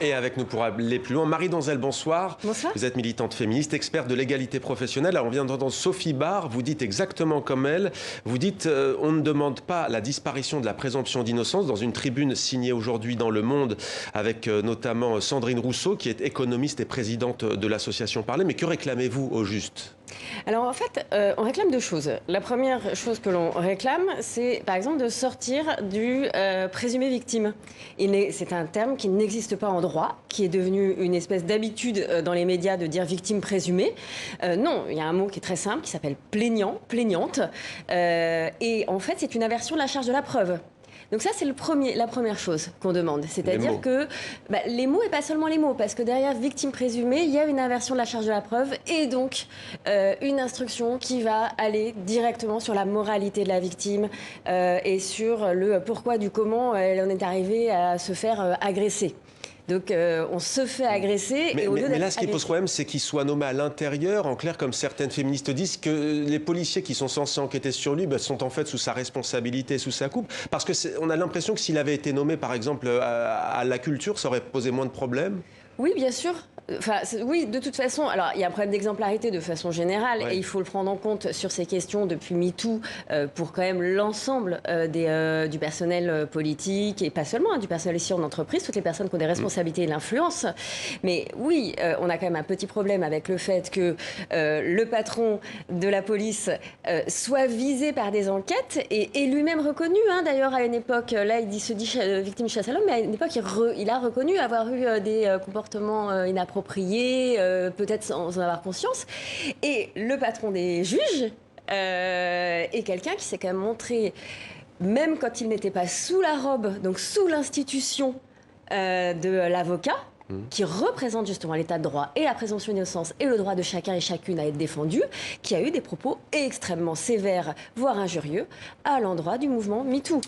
Et avec nous pour aller plus loin, Marie Donzel, bonsoir. Bonsoir. Vous êtes militante féministe, experte de l'égalité professionnelle. Alors, on vient d'entendre Sophie Barre, vous dites exactement comme elle. Vous dites on ne demande pas la disparition de la présomption d'innocence dans une tribune signée aujourd'hui dans Le Monde avec notamment Sandrine Rousseau qui est économiste et présidente de l'association Parler. Mais que réclamez-vous au juste ? Alors en fait, on réclame deux choses. La première chose que l'on réclame, c'est par exemple de sortir du présumé victime. C'est un terme qui n'existe pas en droit, qui est devenu une espèce d'habitude dans les médias de dire victime présumée. Non, il y a un mot qui est très simple, qui s'appelle plaignant, plaignante. Et en fait, c'est une inversion de la charge de la preuve. Donc ça, c'est la première chose qu'on demande. C'est-à-dire que les mots et pas seulement les mots, parce que derrière victime présumée, il y a une inversion de la charge de la preuve et donc une instruction qui va aller directement sur la moralité de la victime et sur le pourquoi du comment elle en est arrivée à se faire agresser. Donc on se fait agresser. Mais là, ce qui pose problème, c'est qu'il soit nommé à l'intérieur. En clair, comme certaines féministes disent, que les policiers qui sont censés enquêter sur lui sont en fait sous sa responsabilité, sous sa coupe. Parce qu'on a l'impression que s'il avait été nommé, par exemple, à la culture, ça aurait posé moins de problèmes. Oui, bien sûr. Enfin, oui, de toute façon, alors il y a un problème d'exemplarité de façon générale et il faut le prendre en compte sur ces questions depuis MeToo pour quand même l'ensemble du personnel politique et pas seulement du personnel ici en entreprise, toutes les personnes qui ont des responsabilités et l'influence. Mais oui, on a quand même un petit problème avec le fait que le patron de la police soit visé par des enquêtes et lui-même reconnu, d'ailleurs à une époque, là il se dit victime de chasse à l'homme, mais à une époque il a reconnu avoir eu des comportements inappropriés, peut-être sans en avoir conscience. Et le patron des juges est quelqu'un qui s'est quand même montré, même quand il n'était pas sous la robe, donc sous l'institution de l'avocat, qui représente justement l'état de droit et la présomption d'innocence et le droit de chacun et chacune à être défendu, qui a eu des propos extrêmement sévères, voire injurieux, à l'endroit du mouvement MeToo.